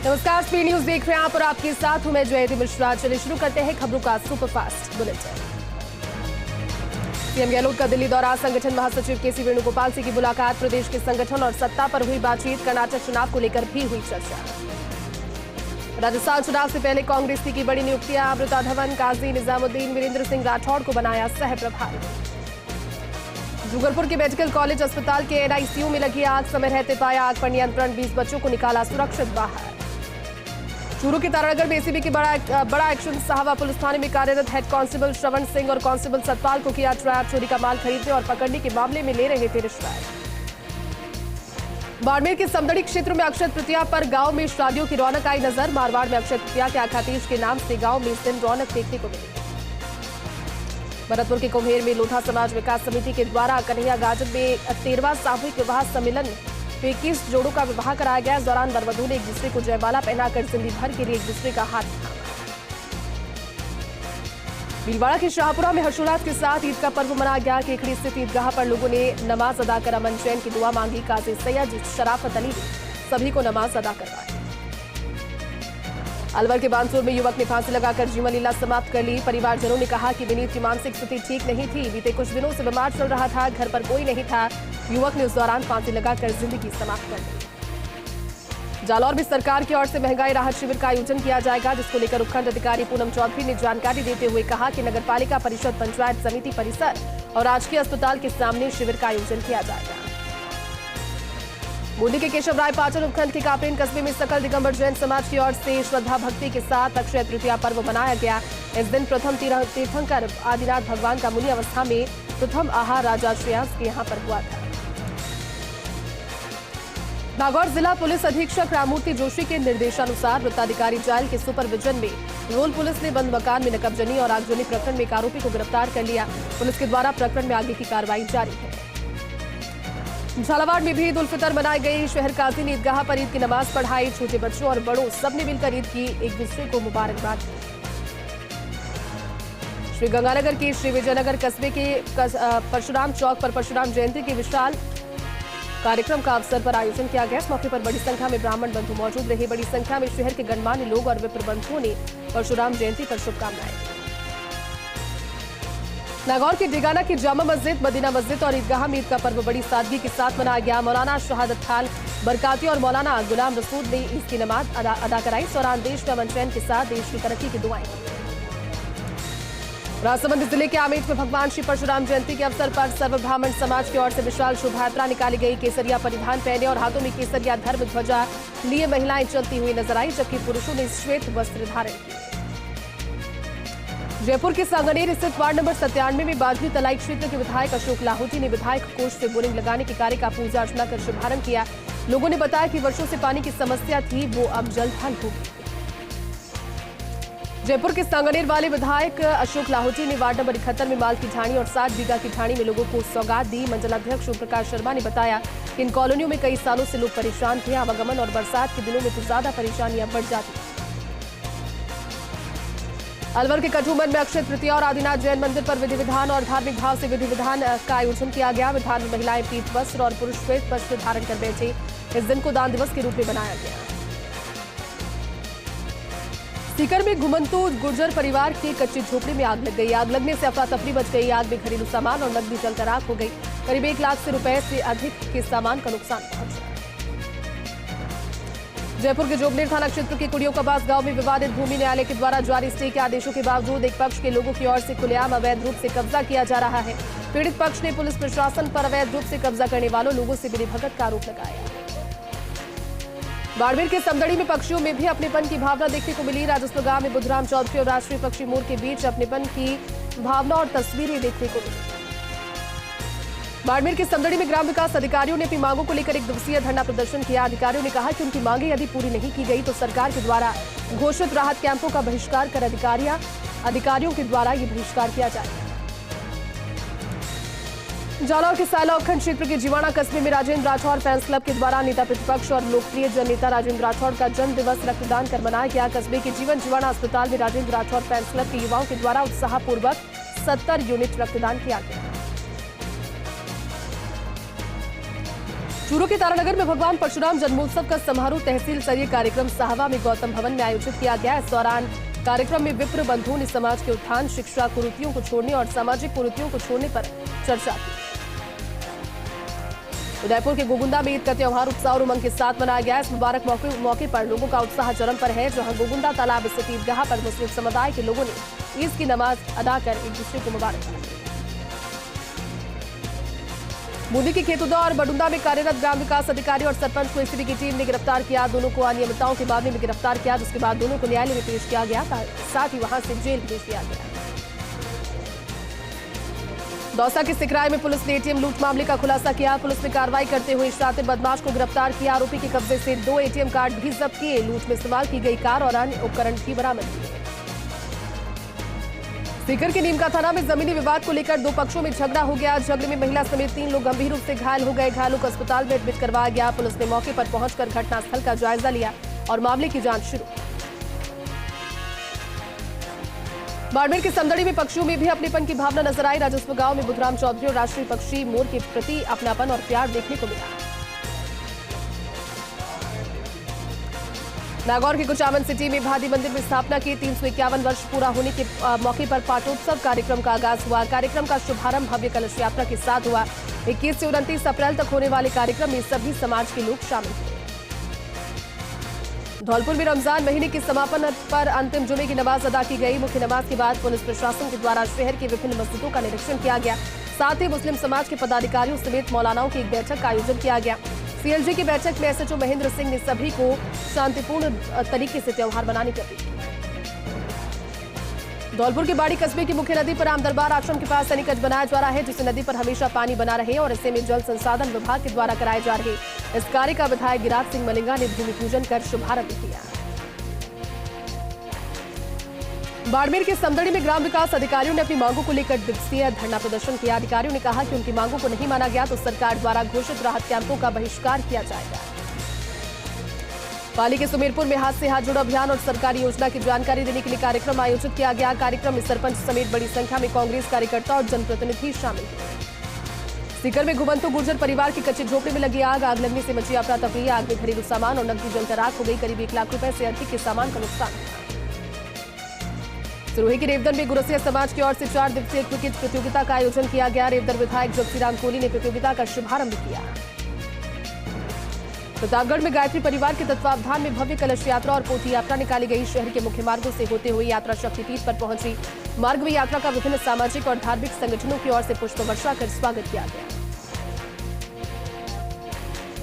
नमस्कार, speed news देख रहे हैं आप और आपके साथ हूं मैं जयती मिश्रा। चलिए शुरू करते हैं खबरों का सुपरफास्ट बुलेटिन। सीएम गहलोत का दिल्ली दौरा, संगठन महासचिव केसी वेणुगोपाल से की मुलाकात, प्रदेश के संगठन और सत्ता पर हुई बातचीत, कर्नाटक चुनाव को लेकर भी हुई चर्चा। राजस्थान चुनाव से पहले कांग्रेस की बड़ी नियुक्तियां, अमृता धवन, काजी निजामुद्दीन, वीरेंद्र सिंह राठौड़ को बनाया सह प्रभारी। डूंगरपुर के मेडिकल कॉलेज अस्पताल के एनआईसीयू में लगी आग, समय रहते पाया आग पर नियंत्रण, 20 बच्चों को निकाला सुरक्षित बाहर। चूरू के तारानगर में एसीबी की बड़ा एक्शन, साहवा पुलिस थाने में कार्यरत हेड कांस्टेबल श्रवण सिंह और कांस्टेबल सतपाल को किया ट्रैप, चोरी का माल खरीदने और पकड़ने के मामले में ले रहे थे रिश्वत। बाड़मेर के समदड़ी क्षेत्र में अक्षय तृतीया पर गांव में शादियों की रौनक आई नजर, मारवाड़ में अक्षय तृतीया के आखातीज के नाम से गांव में इस दिन रौनक देखने को मिली। भरतपुर के कुम्हेर में लोधा समाज विकास समिति के द्वारा कन्हैया गार्डन में 13वां सामूहिक विवाह सम्मेलन 21 जोड़ों का विवाह कराया गया। इस दौरान वर वधू ने एक दूसरे को जयमाला पहनाकर जिंदगी भर के लिए एक दूसरे का हाथ थामा। भीलवाड़ा के शाहपुरा में हर्षोल्लास के साथ ईद का पर्व मनाया गया। केकड़ी स्थित ईदगाह पर लोगों ने नमाज अदा कर अमन चैन की दुआ मांगी। काजी सैयद शराफत अली ने सभी को नमाज अदा करवाई। अलवर के बानसूर में युवक ने फांसी लगाकर जीवन लीला समाप्त कर ली। परिवारजनों ने कहा कि विनीत की मानसिक स्थिति ठीक नहीं थी, बीते कुछ दिनों से बीमार चल रहा था, घर पर कोई नहीं था। युवक ने उस दौरान फांसी लगाकर जिंदगी समाप्त कर दी। जालौर में सरकार की ओर से महंगाई राहत शिविर का आयोजन किया जाएगा, जिसको लेकर उपखंड अधिकारी पूनम चौधरी ने जानकारी देते हुए कहा कि नगरपालिका परिषद, पंचायत समिति परिसर और राजकीय अस्पताल के सामने शिविर का आयोजन किया जाएगा। बूंदी के केशव राय पाटन उपखंड के कापरेन कस्बे में सकल दिगंबर जैन समाज की ओर से श्रद्धा भक्ति के साथ अक्षय तृतीया पर्व मनाया गया। इस दिन प्रथम तीर्थंकर आदिनाथ भगवान का मुनि अवस्था में प्रथम आहार राजा श्रेयांस के यहाँ पर हुआ था। नागौर जिला पुलिस अधीक्षक राममूर्ति जोशी के निर्देशानुसार वृत्ताधिकारी जायल के सुपरविजन में रोल पुलिस ने बंद मकान में नकबजनी और आगजनी प्रकरण में एक आरोपी को गिरफ्तार कर लिया। पुलिस के द्वारा प्रकरण में आगे की कार्रवाई जारी है। झालावाड़ में भी ईद उल फितर मनाई गई। शहर काजी ने ईदगाह पर ईद की नमाज पढ़ाई। छोटे बच्चों और बड़ों सबने मिलकर ईद की एक दूसरे को मुबारकबाद दी। श्री गंगानगर के श्री विजयनगर कस्बे के परशुराम चौक पर परशुराम जयंती के विशाल कार्यक्रम का अवसर पर आयोजन किया गया। इस मौके पर बड़ी संख्या में ब्राह्मण बंधु मौजूद रहे। बड़ी संख्या में शहर के गणमान्य लोग और विप्र बंधुओं ने परशुराम जयंती पर शुभकामनाएं दी। नागौर के डेगाना की जामा मस्जिद, मदीना मस्जिद और ईदगाह में ईद का पर्व बड़ी सादगी के साथ मनाया गया। मौलाना शहादत खान बरकाती और मौलाना गुलाम रसूद ने ईद की नमाज अदा कराई। इस दौरान देश में अमन चैन के साथ देश की तरक्की की दुआएं की। राजसमंद जिले के आमेट में भगवान श्री परशुराम जयंती के अवसर पर सर्व ब्राह्मण समाज की ओर से विशाल शोभा यात्रा निकाली गई। केसरिया परिधान पहने और हाथों में केसरिया धर्म ध्वजा लिए महिलाएं चलती हुई नजर आई, जबकि पुरुषों ने श्वेत वस्त्र धारण किए। जयपुर के सांगनेर स्थित वार्ड नंबर 97 में बाजरी तलाई क्षेत्र के विधायक अशोक लाहौटी ने विधायक कोष से बोरिंग लगाने के कार्य का पूजा अर्चना कर शुभारंभ किया। लोगों ने बताया कि वर्षों से पानी की समस्या थी, वो अब जल्द हल होगी। जयपुर के सांगनेर वाले विधायक अशोक लाहौटी ने वार्ड नंबर 71 में माल की ढाणी और 7 बीघा की ढाणी में लोगों को सौगात दी। मंडलाध्यक्ष ओम प्रकाश शर्मा ने बताया कि इन कॉलोनियों में कई सालों से लोग परेशान थे। आवागमन और बरसात के दिनों में तो ज्यादा परेशानियां बढ़ जाती। अलवर के कठुमन में अक्षय तृतीया और आदिनाथ जैन मंदिर पर विधि विधान और धार्मिक भाव से विधि विधान का आयोजन किया गया। विधान में महिलाएं पीत वस्त्र और पुरुष श्वेत वस्त्र धारण कर बैठे। इस दिन को दान दिवस के रूप में बनाया गया। सीकर में घुमंतु गुर्जर परिवार की कच्ची झोपड़ी में आग लग गई। आग लगने से अफरा तफरी मच गई। आग में घरेलू सामान और नकदी जलकर राख हो गई। करीब 1 लाख रुपए से अधिक के सामान का नुकसान पहुंचा। जयपुर के जोगनेर थाना क्षेत्र के कुड़ियों कबास गांव में विवादित भूमि न्यायालय के द्वारा जारी स्टे के आदेशों के बावजूद एक पक्ष के लोगों की ओर से खुलेआम अवैध रूप से कब्जा किया जा रहा है। पीड़ित पक्ष ने पुलिस प्रशासन पर अवैध रूप से कब्जा करने वालों लोगों से मिलीभगत का आरोप लगाया। बाड़मेर के समदड़ी में पक्षियों में भी अपनेपन की भावना देखने को मिली। राजस्व गांव में बुधराम चौधरी और राष्ट्रीय पक्षी मोर के बीच अपनेपन की भावना और तस्वीरें देखने को मिली। बाड़मेर के समदड़ी में ग्राम विकास अधिकारियों ने अपनी मांगों को लेकर 1 दिवसीय धरना प्रदर्शन किया। अधिकारियों ने कहा कि उनकी मांगें यदि पूरी नहीं की गई तो सरकार के द्वारा घोषित राहत कैंपों का बहिष्कार कर अधिकारियों के द्वारा ये बहिष्कार किया जाएगा। जालौर के सायला उपखंड क्षेत्र के जीवाणा कस्बे में राजेंद्र राठौड़ फैंस क्लब के द्वारा नेता प्रतिपक्ष और लोकप्रिय जननेता राजेंद्र राठौड़ का जन्म दिवस रक्तदान कर मनाया गया। कस्बे के जीवन जीवाणा अस्पताल में राजेंद्र राठौड़ फैंस क्लब के युवाओं के द्वारा उत्साहपूर्वक 70 यूनिट रक्तदान किया गया। चूरू के तारानगर में भगवान परशुराम जन्मोत्सव का समारोह तहसील स्तरीय कार्यक्रम साहवा में गौतम भवन में आयोजित किया गया। इस दौरान कार्यक्रम में विप्र बंधुओं ने समाज के उत्थान, शिक्षा कुरीतियों को छोड़ने और सामाजिक कुरीतियों को छोड़ने पर चर्चा की। उदयपुर के गोगुंदा में ईद का त्योहार उत्साह और उमंग के साथ मनाया गया। इस मुबारक मौके पर लोगों का उत्साह चरम पर है, जहां गोगुंदा तालाब स्थित ईदगाह पर मुस्लिम समुदाय के लोगों ने ईद की नमाज अदा कर एक दूसरे को मुबारक दी। बूंदी के खेतुदा और बडुंदा में कार्यरत ग्राम विकास अधिकारी और सरपंच को एसीबी की टीम ने गिरफ्तार किया। दोनों को अनियमितताओं के मामले में गिरफ्तार किया, जिसके बाद दोनों को न्यायालय में पेश किया गया, साथ ही वहां से जेल भेज दिया गया। दौसा के सिकराय में पुलिस ने एटीएम लूट मामले का खुलासा किया। पुलिस ने कार्रवाई करते हुए शातिर बदमाश को गिरफ्तार किया। आरोपी के कब्जे से 2 एटीएम कार्ड भी जब्त किए। लूट में इस्तेमाल की गई कार और अन्य उपकरण भी बरामद किए। सीकर के नीमका थाना में जमीनी विवाद को लेकर 2 पक्षों में झगड़ा हो गया। झगड़े में महिला समेत 3 लोग गंभीर रूप से घायल हो गए। घायलों को अस्पताल में एडमिट करवाया गया। पुलिस ने मौके पर पहुंचकर घटनास्थल का जायजा लिया और मामले की जांच शुरू। बाड़मेर के समदड़ी में पक्षियों में भी अपनेपन की भावना नजर आई। राजस्व गांव में बुधराम चौधरी और राष्ट्रीय पक्षी मोर के प्रति अपनापन और प्यार देखने को मिला। नागौर के कुचामन सिटी में भादी मंदिर में स्थापना की 351 वर्ष पूरा होने के मौके पर पाटोत्सव कार्यक्रम का आगाज हुआ। कार्यक्रम का शुभारंभ भव्य कलश यात्रा के साथ हुआ। 21 से 29 अप्रैल तक होने वाले कार्यक्रम में सभी समाज के लोग शामिल थे। धौलपुर में रमजान महीने के समापन पर अंतिम जुमे की नमाज अदा की गई। मुख्य नमाज के बाद पुलिस प्रशासन के द्वारा शहर की विभिन्न मस्जिदों का निरीक्षण किया गया। साथ ही मुस्लिम समाज के पदाधिकारियों समेत मौलानाओं की एक बैठक का आयोजन किया गया। सीएलजी की बैठक में एसएचओ महेंद्र सिंह ने सभी को शांतिपूर्ण तरीके से त्योहार मनाने की अपील की। धौलपुर के बाड़ी कस्बे की मुख्य नदी पर रामदरबार आश्रम के पास सैनिकज बनाया जा रहा है, जिससे नदी पर हमेशा पानी बना रहे और ऐसे में जल संसाधन विभाग के द्वारा कराए जा रहे इस कार्य का विधायक गिराज सिंह मलिंगा ने भूमि पूजन कर शुभारंभ किया। बाड़मेर के समदड़ी में ग्राम विकास अधिकारियों ने अपनी मांगों को लेकर दिवसीय धरना प्रदर्शन किया। अधिकारियों ने कहा कि उनकी मांगों को नहीं माना गया तो सरकार द्वारा घोषित राहत कैंपों का बहिष्कार किया जाएगा। पाली के सुमेरपुर में हाथ से हाथ जोड़ो अभियान और सरकारी योजना की जानकारी देने के लिए कार्यक्रम आयोजित किया गया। कार्यक्रम में सरपंच समेत बड़ी संख्या में कांग्रेस कार्यकर्ता और जनप्रतिनिधि शामिल हुए। सीकर में घुमंतु गुर्जर परिवार की कच्ची झोपड़ी में लगी आग लगने से मची अफरा तफरी। आग में घरेलू सामान और नकदी जलकर राख हो गई। करीब 1 लाख रुपए से अधिक के सामान का नुकसान हुआ। सिरोही के रेवदन में गुरसिया समाज की ओर से 4 दिवसीय क्रिकेट प्रतियोगिता का आयोजन किया गया। रेवदन विधायक जगसीराम कोहली ने प्रतियोगिता का शुभारंभ किया। प्रतापगढ़ में गायत्री परिवार के तत्वावधान में भव्य कलश यात्रा और पोथी यात्रा निकाली गई। शहर के मुख्य मार्गों से होते हुए यात्रा शक्तिपीठ पर पहुंची। मार्ग में यात्रा का विभिन्न सामाजिक और धार्मिक संगठनों की ओर से पुष्प वर्षा कर स्वागत किया गया।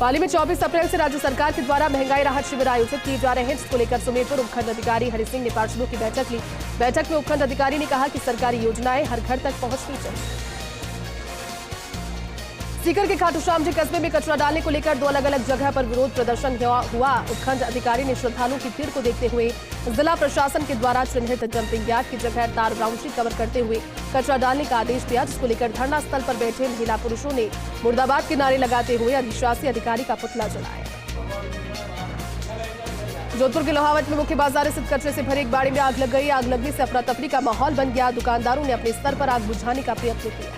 पाली में 24 अप्रैल से राज्य सरकार के द्वारा महंगाई राहत शिविर आयोजित किए जा रहे हैं, जिसको लेकर सुमेरपुर उपखंड अधिकारी हरि सिंह ने पार्षदों की बैठक ली। बैठक में उपखंड अधिकारी ने कहा कि सरकारी योजनाएं हर घर तक पहुंचनी चाहिए। सीकर के खाटूश्याम जी कस्बे में कचरा डालने को लेकर 2 अलग अलग जगह पर विरोध प्रदर्शन हुआ। उपखंड अधिकारी ने श्रद्धालुओं की भीड़ को देखते हुए जिला प्रशासन के द्वारा चिन्हित डंपिंग यार्ड की जगह तार बाउंड्री कवर करते हुए कचरा डालने का आदेश दिया, जिसको लेकर धरना स्थल पर बैठे महिला पुरुषों ने मुर्दाबाद के नारे लगाते हुए अधिशासी अधिकारी का पुतला जलाया। जोधपुर के लोहावट में मुख्य बाजार स्थित कचरे से भरे एक बाड़ी में आग लग गई। आग लगने से अफरा तफरी का माहौल बन गया। दुकानदारों ने अपने स्तर पर आग बुझाने का प्रयत्न किया।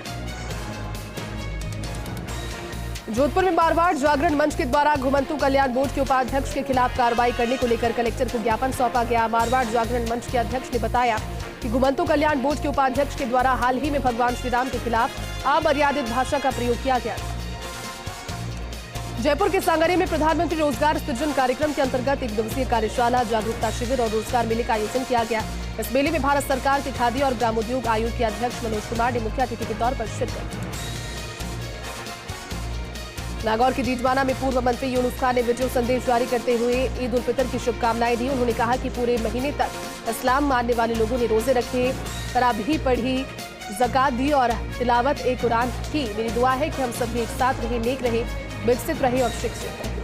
जोधपुर में मारवाड़ जागरण मंच के द्वारा घुमंतु कल्याण बोर्ड के उपाध्यक्ष के खिलाफ कार्रवाई करने को लेकर कलेक्टर को ज्ञापन सौंपा गया। मारवाड़ जागरण मंच के अध्यक्ष ने बताया कि घुमंतु कल्याण बोर्ड के उपाध्यक्ष के द्वारा हाल ही में भगवान श्री राम के खिलाफ अमर्यादित भाषा का प्रयोग किया गया था। जयपुर के सांगरे में प्रधानमंत्री रोजगार सृजन कार्यक्रम के अंतर्गत 1 दिवसीय कार्यशाला, जागरूकता शिविर और रोजगार मेले का आयोजन किया गया। इस मेले में भारत सरकार के खादी और ग्रामोद्योग आयोग के अध्यक्ष मनोज कुमार ने मुख्य अतिथि के तौर पर शिरकत की। नागौर के दीजवाना में पूर्व मंत्री यूनुस खान ने वीडियो संदेश जारी करते हुए ईद उल फितर की शुभकामनाएं दी। उन्होंने कहा कि पूरे महीने तक इस्लाम मानने वाले लोगों ने रोजे रखे, तराबीह पढ़ी, ज़कात दी और तिलावत ए कुरान की। मेरी दुआ है कि हम सभी एक साथ रहे, नेक रहे, विकसित रहे और शिक्षित रहे।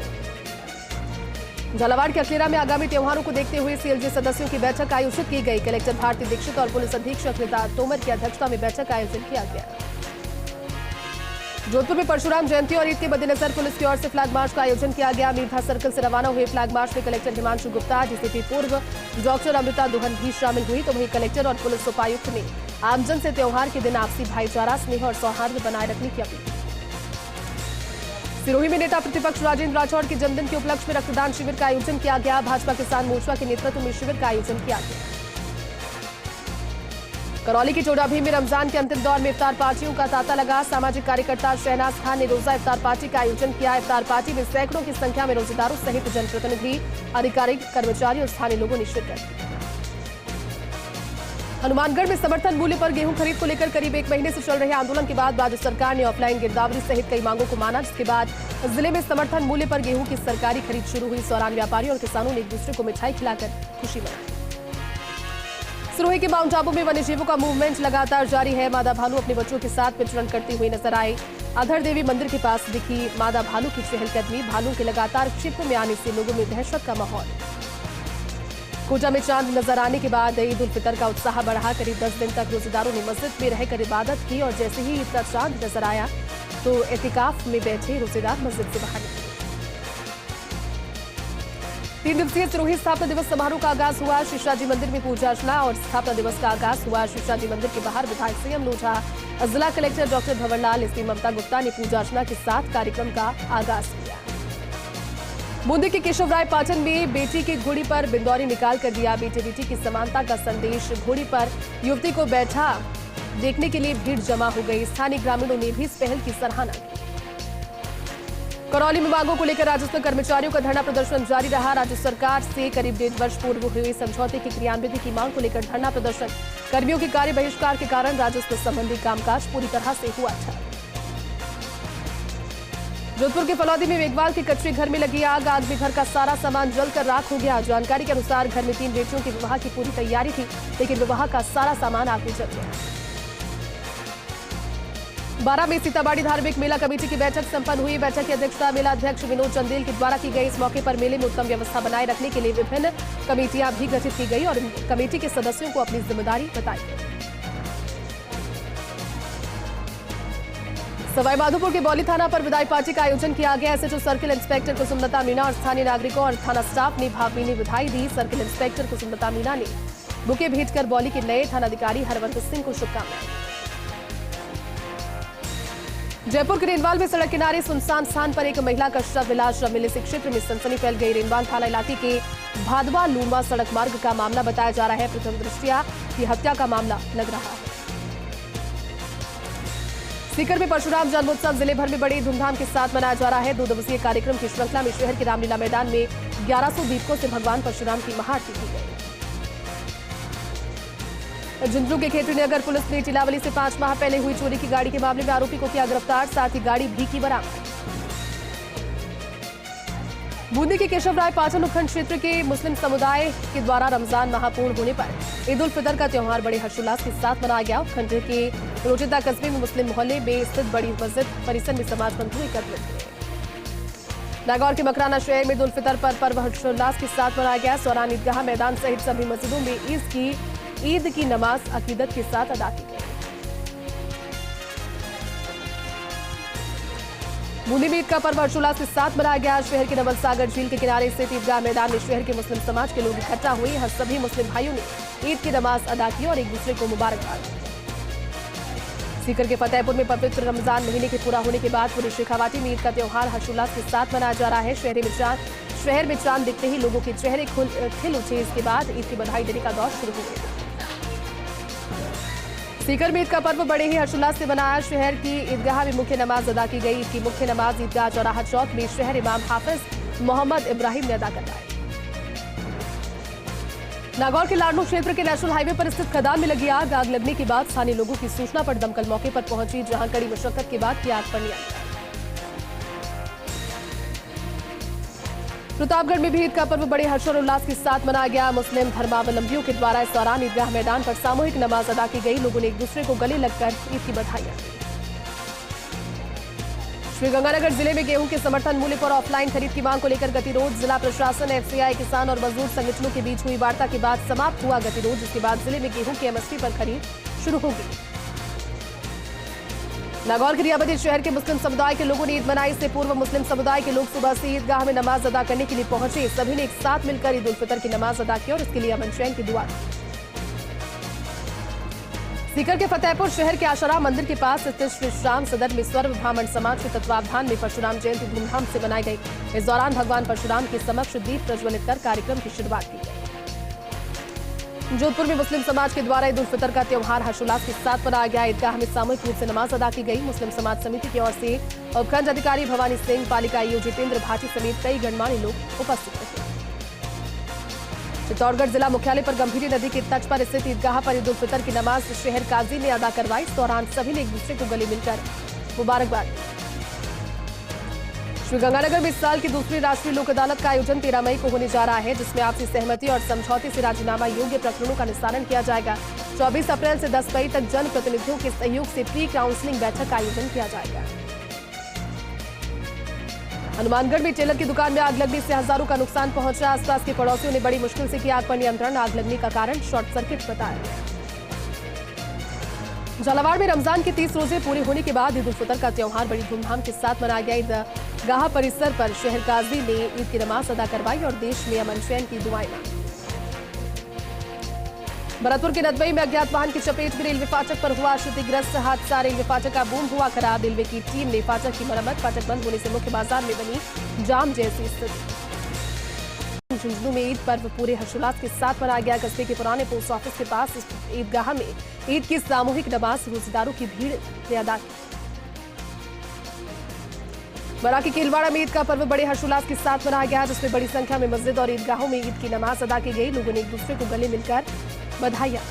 झालावाड़ के अकलेरा में आगामी त्योहारों को देखते हुए सीएलजी सदस्यों की बैठक आयोजित की गई। कलेक्टर भारती दीक्षित और पुलिस अधीक्षक रीता तोमर की अध्यक्षता में बैठक का आयोजन किया गया। जोधपुर में परशुराम जयंती और ईद के मद्देनजर पुलिस की ओर से फ्लैग मार्च का आयोजन किया गया। मीरथा सर्कल से रवाना हुए फ्लैग मार्च में कलेक्टर हिमांशु गुप्ता, डीसीपी पूर्व डॉक्टर अमृता दुहन भी शामिल हुई। तो वहीं कलेक्टर और पुलिस उपायुक्त ने आमजन से त्योहार के दिन आपसी भाईचारा, स्नेह और सौहार्द बनाए रखने की अपील की। सिरोही में नेता प्रतिपक्ष राजेंद्र राठौड़ के जन्मदिन के उपलक्ष्य में रक्तदान शिविर का आयोजन किया गया। भाजपा किसान मोर्चा के नेतृत्व में शिविर का आयोजन किया गया। करौली की चोडाभी में रमजान के अंतिम दौर में इफ्तार पार्टियों का तांता लगा। सामाजिक कार्यकर्ता शहनाज खान ने रोजा इफ्तार पार्टी का आयोजन किया। इफ्तार पार्टी में सैकड़ों की संख्या में रोजेदारों सहित जनप्रतिनिधि, अधिकारी, कर्मचारी और स्थानीय लोगों ने शिरकत की। हनुमानगढ़ में समर्थन मूल्य पर गेहूं खरीद को लेकर करीब 1 महीने से चल रहे आंदोलन के बाद राज्य सरकार ने ऑफलाइन गिरदावरी सहित कई मांगों को माना, जिसके बाद जिले में समर्थन मूल्य पर गेहूं की सरकारी खरीद शुरू हुई। इस दौरान व्यापारियों और किसानों ने एक दूसरे को मिठाई खिलाकर खुशी मनाई। सिरोही के माउंट आबू में वन्यजीवों का मूवमेंट लगातार जारी है। मादा भालू अपने बच्चों के साथ विचरण करती हुई नजर आई। अधर देवी मंदिर के पास दिखी मादा भालू की चहलकदमी। भालू के लगातार क्षेत्र में आने से लोगों में दहशत का माहौल। कोटा में चांद नजर आने के बाद ईद उल फितर का उत्साह बढ़ा। करीब 10 दिन तक रोजेदारों ने मस्जिद में रहकर इबादत की और जैसे ही ईद का चांद नजर आया तो एतिकाफ में बैठे रोजेदार मस्जिद से बाहर निकले। 3 दिवसीय सिरोही स्थापना दिवस समारोह का आगाज हुआ। शीशाजी मंदिर में पूजा अर्चना और स्थापना दिवस का आगाज हुआ। शीशाजी मंदिर के बाहर विधायक सीएम लोढ़ा, जिला कलेक्टर डॉक्टर भंवरलाल, एसपी ममता गुप्ता ने पूजा अर्चना के साथ कार्यक्रम का आगाज किया। बूंदी के केशवराय पाटन में बेटी की घोड़ी पर बिंदौरी निकाल कर दिया। बेटे बेटी की समानता का संदेश। घोड़ी पर युवती को बैठा देखने के लिए भीड़ जमा हो गई। स्थानीय ग्रामीणों ने भी इस पहल की सराहना की। करौली में मांगों को लेकर राजस्व कर्मचारियों का धरना प्रदर्शन जारी रहा। राज्य सरकार से करीब 1.5 वर्ष पूर्व हुए समझौते की क्रियान्विति की मांग को लेकर धरना प्रदर्शन। कर्मियों के कार्य बहिष्कार के कारण राजस्व संबंधी कामकाज पूरी तरह से हुआ ठप। जोधपुर के फलौदी में मेघवाल के कच्चे घर में लगी आग। आग में घर का सारा सामान जलकर राख हो गया। जानकारी के अनुसार घर में 3 बेटियों के विवाह की पूरी तैयारी थी, लेकिन विवाह का सारा सामान आग में जल गया। 12 में सीताबाड़ी धार्मिक मेला कमेटी की बैठक संपन्न हुई। बैठक की अध्यक्षता मेला अध्यक्ष विनोद चंदेल के द्वारा की गई। इस मौके पर मेले में उत्तम व्यवस्था बनाए रखने के लिए विभिन्न कमेटियां भी गठित की गई और कमेटी के सदस्यों को अपनी जिम्मेदारी बताई गई। सवाई माधोपुर के बौली थाना पर विदाई पार्टी का आयोजन किया गया। SHO circle inspector Kusumlata Meena और स्थानीय नागरिकों और थाना स्टाफ ने भावभीनी विदाई दी। सर्किल इंस्पेक्टर कुसुमलता मीणा ने बुके भेंट कर बौली के नए थानाधिकारी हरवंत सिंह को शुभकामनाएं। जयपुर के रेनवाल में सड़क किनारे सुनसान स्थान पर एक महिला का शव मिला। शव मिलने से क्षेत्र में सनसनी फैल गई। रेनवाल थाना इलाके के भादवा लूमा सड़क मार्ग का मामला बताया जा रहा है। प्रथम दृष्टया की हत्या का मामला लग रहा है। सीकर में परशुराम जन्मोत्सव जिले भर में बड़ी धूमधाम के साथ मनाया जा रहा है। 2 दिवसीय कार्यक्रम की श्रृंखला में शहर के रामलीला मैदान में 1100 दीपकों से भगवान परशुराम की महाआरती की गई। झुंझुनू के खेतरी नगर पुलिस ने टिलावली से 5 माह पहले हुई चोरी की गाड़ी के मामले में आरोपी को किया गिरफ्तार, साथ ही गाड़ी भी की बरामद। बूंदी के केशवराय पाटन उपखंड क्षेत्र के मुस्लिम समुदाय के द्वारा रमजान माह पूर्ण होने पर ईद उल फितर का त्यौहार बड़े हर्षोल्लास के साथ मनाया गया। उपखंड के रोजेदा कस्बे में मुस्लिम मोहल्ले में स्थित बड़ी मस्जिद परिसर में समाज बंधु एकत्रित हुए। नागौर के मकराना शहर में ईद उल फितर पर पर्व हर्षोल्लास के साथ मनाया गया। सौरान ईदगाह मैदान सहित सभी मस्जिदों में ईद की नमाज अकीदत के साथ अदा की गई। बूंदी में ईद का पर्व हर्षोल्लास के साथ मनाया गया। शहर के नवल सागर झील के किनारे स्थित ईदगाह मैदान में शहर के मुस्लिम समाज के लोग इकट्ठा हुए। यहाँ सभी मुस्लिम भाइयों ने ईद की नमाज अदा की और एक दूसरे को मुबारकबाद दी। सीकर के फतेहपुर में पवित्र रमजान महीने के पूरा होने के बाद पूरी शेखावाटी में ईद का त्यौहार हर्षोल्लास के साथ मनाया जा रहा है। शहर में चांद दिखते ही लोगों के चेहरे खिल उठे। इसके बाद ईद की बधाई देने का दौर शुरू हो गया। सीकर में ईद का पर्व बड़े ही हर्षोल्लास से मनाया। शहर की ईदगाह में मुख्य नमाज अदा की गई। ईद की मुख्य नमाज ईदगाह चौराहा चौक में शहर इमाम हाफिज मोहम्मद इब्राहिम ने अदा करवाई। नागौर के लाडनू क्षेत्र के नेशनल हाईवे पर स्थित खदान में लगी आग लगने के बाद स्थानीय लोगों की सूचना पर दमकल मौके पर पहुंची, जहां कड़ी मशक्कत के बाद की आग पर नियंत्रण। प्रतापगढ़ में भी ईद का पर्व बड़े हर्षोल्लास के साथ मनाया गया। मुस्लिम धर्मावलंबियों के द्वारा इस दौरान ईदगाह मैदान पर सामूहिक नमाज अदा की गई। लोगों ने एक दूसरे को गले लगकर ईद की बधाइयां दी। श्रीगंगानगर जिले में गेहूं के समर्थन मूल्य पर ऑफलाइन खरीद की मांग को लेकर गतिरोध। जिला प्रशासन, एफसीआई, किसान और मजदूर संगठनों के बीच हुई वार्ता के बाद समाप्त हुआ गतिरोध, जिसके बाद जिले में गेहूं की एमएसपी पर खरीद शुरू होगी। नागौर के रियाबती शहर के मुस्लिम समुदाय के लोगों ने ईद मनाई। इससे पूर्व मुस्लिम समुदाय के लोग सुबह से ईदगाह में नमाज अदा करने के लिए पहुंचे। सभी ने एक साथ मिलकर ईद उल फितर की नमाज अदा की और इसके लिए अमन चैन की दुआ की। सीकर के फतेहपुर शहर के आशाराम मंदिर के पास स्थित श्री श्याम सदन में सर्व ब्राह्मण समाज के तत्वावधान में परशुराम जयंती धूमधाम से मनाई गई। इस दौरान भगवान परशुराम के समक्ष दीप प्रज्वलित कर कार्यक्रम की शुरुआत की गई। जोधपुर में मुस्लिम समाज के द्वारा ईद उल फितर का त्योहार हर्षोल्लास के साथ मनाया गया। ईदगाह में सामूहिक रूप से नमाज अदा की गई। मुस्लिम समाज समिति की ओर से उपखंड अधिकारी भवानी सिंह, पालिका आईओ जितेंद्र भाटी समेत कई गणमान्य लोग उपस्थित रहे। चित्तौड़गढ़ जिला मुख्यालय पर गंभीरी नदी के तट पर स्थित ईदगाह पर ईद उल फितर की नमाज शहर काजी ने अदा करवाई। इस दौरान सभी ने एक दूसरे को गले मिलकर मुबारकबाद दी। श्रीगंगानगर में इस साल की दूसरी राष्ट्रीय लोक अदालत का आयोजन 13 मई को होने जा रहा है, जिसमें आपसी सहमति और समझौते से राजीनामा योग्य प्रकरणों का निस्तारण किया जाएगा। 24 अप्रैल से 10 मई तक जन प्रतिनिधियों के सहयोग से प्री काउंसलिंग बैठक का आयोजन किया जाएगा। हनुमानगढ़ में टेलर की दुकान में आग लगने से हजारों का नुकसान पहुंचा। आसपास के पड़ोसियों ने बड़ी मुश्किल से किया आग पर नियंत्रण। आग लगने का कारण शॉर्ट सर्किट बताया गया। झालावाड़ में रमजान के 30 रोजे पूरे होने के बाद ईद उल फितर का त्योहार बड़ी धूमधाम के साथ मनाया गया। ईदगाह परिसर पर शहर काजी ने ईद की नमाज अदा करवाई और देश में अमन चैन की दुआएं मांगी। भरतपुर के नदबई में अज्ञात वाहन की चपेट में रेलवे फाटक पर हुआ क्षतिग्रस्त हादसा। रेलवे फाटक का बूम हुआ खराब। रेलवे की टीम ने फाटक की मरम्मत। फाटक बंद होने से मुख्य बाजार में बनी जाम जैसी स्थिति। झुंझुनू में ईद पर्व पूरे हर्षोल्लास के साथ मनाया गया। कस्बे के पुराने पोस्ट ऑफिस के पास ईदगाह में ईद की सामूहिक नमाज रोजेदारों की भीड़ ने अदा की। मराठी के इलवाड़ा में ईद का पर्व बड़े हर्षोल्लास के साथ मनाया गया, जिसमें बड़ी संख्या में मस्जिद और ईदगाहों में ईद की नमाज अदा की गई। लोगों ने एक दूसरे को गले मिलकर बधाइयां।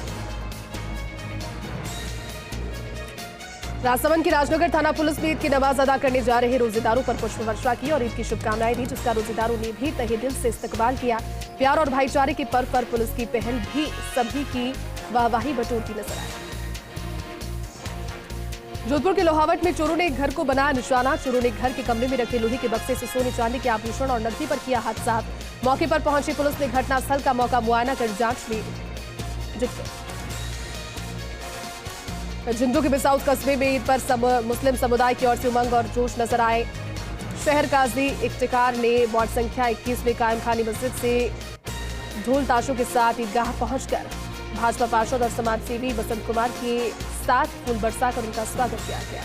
राजसमंद की राजनगर थाना पुलिस में ईद की नमाज अदा करने जा रहे रोजेदारों पर पुष्प वर्षा की और ईद की शुभकामनाएं दी, जिसका रोजेदारों ने भी तहे दिल से इस्तकबाल किया। प्यार और भाईचारे के पर्व पर पुलिस की पहल भी सभी की वाहवाही बटोरती नजर आई। जोधपुर के लोहावट में चोरों ने एक घर को बनाया निशाना। चोरों ने घर के कमरे में रखे लोहे के बक्से से सोने चांदी के आभूषण और नकदी पर किया हाथ साफ। मौके पर पहुंची पुलिस ने घटनास्थल का मौका मुआयना कर जांच में जुट गई। झुंझुनू के बिसाउद कस्बे में ईद पर मुस्लिम समुदाय की ओर से उमंग और जोश नजर आए। शहर काजी इफ्तिकार ने वार्ड संख्या 21 में कायम खानी मस्जिद से ढोल ताशों के साथ ईदगाह पहुंचकर भाजपा पार्षद और समाजसेवी बसंत कुमार के साथ फूल बरसाकर उनका स्वागत किया गया।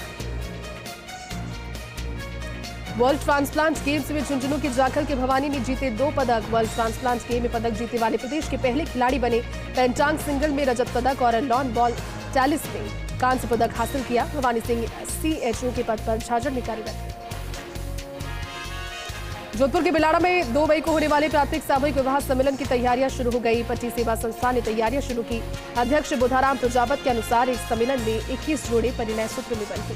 वर्ल्ड ट्रांसप्लांट गेम्स में झुंझुनू की जाखल के भवानी ने जीते 2 पदक। वर्ल्ड ट्रांसप्लांट गेम में पदक जीतने वाले प्रदेश के पहले खिलाड़ी बने। पेंटांग सिंगल में रजत पदक और लॉन बॉल टैलिस में कांस्य पदक हासिल किया। भवानी सिंह CHO के पद पर झाझड़ में कार्यरत है। जोधपुर के बिलाड़ा में 2 मई को होने वाले प्राथमिक सामूहिक विवाह सम्मेलन की तैयारियां शुरू हो गई। पट्टी सेवा संस्थान ने तैयारियां शुरू की। अध्यक्ष बुधाराम प्रजापत के अनुसार इस सम्मेलन में 21 जोड़े परिणय सूत्र में बंधे।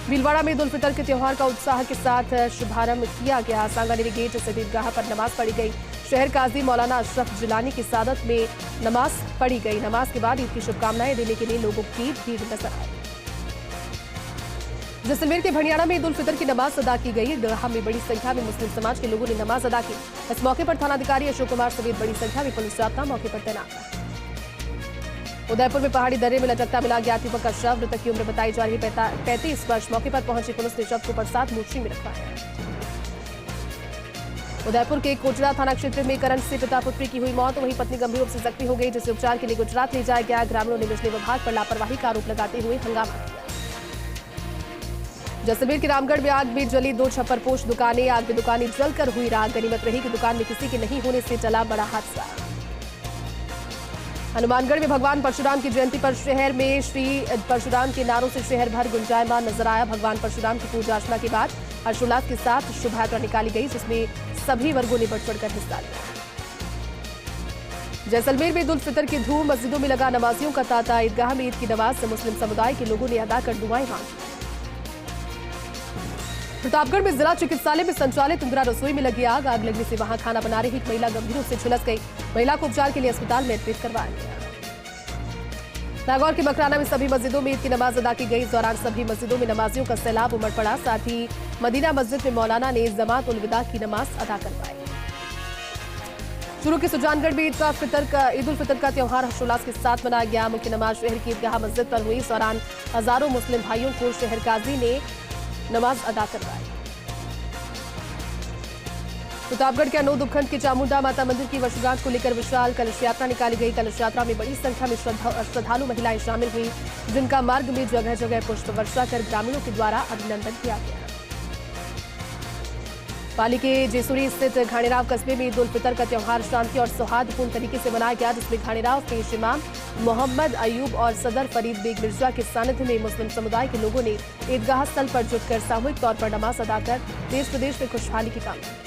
भीलवाड़ा में ईद उल फितर के त्योहार का उत्साह के साथ शुभारंभ किया गया। सांगानेरी गेट स्थित ईदगाह पर नमाज पढ़ी गई। शहर काजी मौलाना अशरफ जिलानी की सादत में नमाज पढ़ी गई। नमाज के बाद ईद की शुभकामनाएं देने के लिए लोगों की भीड़ नजर आई। जैसलमेर के भणियाड़ा में ईद उल फितर की नमाज अदा की गई। ईदगाह में बड़ी संख्या में मुस्लिम समाज के लोगों ने नमाज अदा की। इस मौके पर थानाधिकारी अशोक कुमार समेत बड़ी संख्या में पुलिस जाब्ता मौके पर तैनात था। उदयपुर में पहाड़ी दर्रे में लटकता मिला ज्ञात युवक का शव। मृतक की उम्र बताई जा रही है 35 वर्ष। मौके पर पहुंची पुलिस ने शव को प्रसाद मूर्ति में रखवाया। उदयपुर के कोटड़ा थाना क्षेत्र में करंट से पिता पुत्री की हुई मौत। वहीं पत्नी गंभीर रूप से जख्मी हो गई, जिसे उपचार के लिए गुजरात ले जाया गया। ग्रामीणों ने बिजली विभाग पर लापरवाही का आरोप लगाते हुए हंगामा किया। जैसलमेर के रामगढ़ में आग में जली 2 छप्परपोश दुकानें। आग में दुकानें जलकर हुई राख। गनीमत रही कि दुकान में किसी के नहीं होने से चला बड़ा हादसा। हनुमानगढ़ में भगवान परशुराम की जयंती पर शहर में श्री परशुराम के नारों से शहर भर गुंजायमान नजर आया। भगवान परशुराम की पूजा अर्चना के बाद हर्षोल्लास के साथ शोभा यात्रा निकाली गई, जिसमें सभी वर्गों ने बढ़ चढ़कर हिस्सा लिया। जैसलमेर में ईद उल फितर की धूम। मस्जिदों में लगा नमाजियों का तांता। ईदगाह में ईद की नमाज से मुस्लिम समुदाय के लोगों ने अदा कर दुआएं मांगी। प्रतापगढ़ में जिला चिकित्सालय में संचालित इंदिरा रसोई में लगी आग। आग लगने से वहां खाना बना रही एक महिला गंभीर रूप से झुलस गई। महिला को उपचार के लिए अस्पताल में एडमिट करवाया गया। नागौर के मकराना में सभी मस्जिदों में ईद की नमाज अदा की गई। इस दौरान सभी मस्जिदों में नमाजियों का सैलाब उमड़ पड़ा। साथ ही मदीना मस्जिद में मौलाना ने जमात उल विदा की नमाज अदा करवाई। चूरू के सुजानगढ़ में ईद उल फितर का त्योहार हर्षोल्लास के साथ मनाया गया। मुख्य नमाज शहर की ईदगाह मस्जिद पर हुई। इस दौरान हजारों मुस्लिम भाइयों को शहर काजी ने नमाज अदा करवाई। प्रतापगढ़ के अनोद उपखंड के चामुंडा माता मंदिर की वर्षगांठ को लेकर विशाल कलश यात्रा निकाली गई। कलश यात्रा में बड़ी संख्या में श्रद्धालु महिलाएं शामिल हुई, जिनका मार्ग में जगह जगह पुष्प वर्षा कर ग्रामीणों के द्वारा अभिनंदन किया गया। पाली के जेसुरी स्थित घाणेराव कस्बे में ईद उल फितर का त्यौहार शांति और सौहार्दपूर्ण तरीके से मनाया गया, जिसमें घाणेराव पेश इमाम मोहम्मद अयूब और सदर फरीद बेग मिर्जा के सानिध्य में मुस्लिम समुदाय के लोगों ने ईदगाह स्थल पर जुटकर सामूहिक तौर पर नमाज अदा कर देश प्रदेश में खुशहाली की कामना की।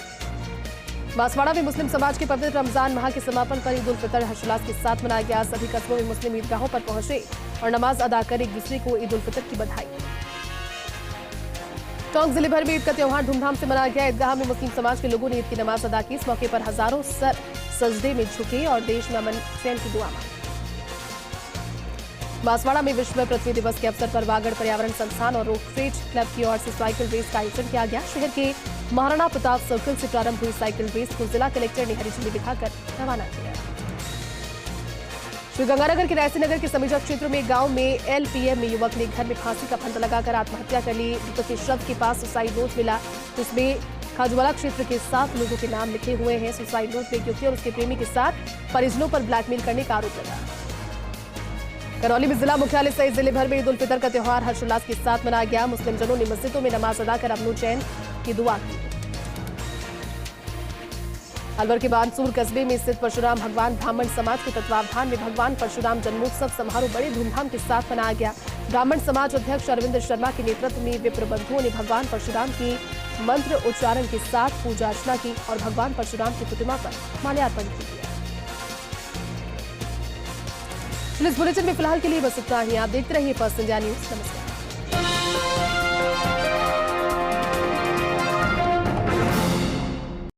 बांसवाड़ा में मुस्लिम समाज के पवित्र रमजान माह के समापन पर ईद उल फितर हर्षोल्लास के साथ मनाया गया। सभी कस्बों में मुस्लिम ईदगाहों पर पहुंचे और नमाज अदा कर एक दूसरे को ईद उल फितर की बधाई। टोंक जिले भर में ईद का त्यौहार धूमधाम से मनाया गया। ईदगाह में मुस्लिम समाज के लोगों ने ईद की नमाज अदा की। इस मौके पर हजारों सर सजदे में झुके और देश में अमन चैन की दुआ मांगी। बांसवाड़ा में विश्व पृथ्वी दिवस के अवसर पर वागड़ पर्यावरण संस्थान और रोटरेज क्लब की ओर से साइकिल रेस का आयोजन किया गया। शहर के महाराणा प्रताप सर्कल से प्रारंभ हुई साइकिल रेस को जिला कलेक्टर ने हरी झंडी दिखाकर रवाना किया। श्रीगंगानगर के रायसीनगर के समीजा क्षेत्र में गांव में LPM में युवक ने घर में फांसी का फंदा लगाकर आत्महत्या कर ली। मृतक के शव के पास सुसाइड नोट मिला, जिसमें खाजवाला क्षेत्र के 7 लोगों के नाम लिखे हुए हैं। सुसाइड नोट में एक युवती और उसके प्रेमी के साथ परिजनों पर ब्लैकमेल करने का आरोप लगा। करौली में जिला मुख्यालय सहित जिले भर में ईद उल फितर का त्यौहार हर्षोल्लास के साथ मनाया गया। मुस्लिम जनों ने मस्जिदों में नमाज अदा कर अमन चैन की दुआ की। अलवर के बानसूर कस्बे में स्थित परशुराम भगवान ब्राह्मण समाज के तत्वावधान में भगवान परशुराम जन्मोत्सव समारोह बड़े धूमधाम के साथ मनाया गया। ब्राह्मण समाज अध्यक्ष अरविंद शर्मा के नेतृत्व में विप्र बंधुओं ने भगवान परशुराम की मंत्र उच्चारण के साथ पूजा अर्चना की और भगवान परशुराम की प्रतिमा पर माल्यार्पण किया। इस बुलेटिन में फिलहाल के लिए बस इतना ही। आप देखते रहिए फर्स्ट इंडिया न्यूज। नमस्कार।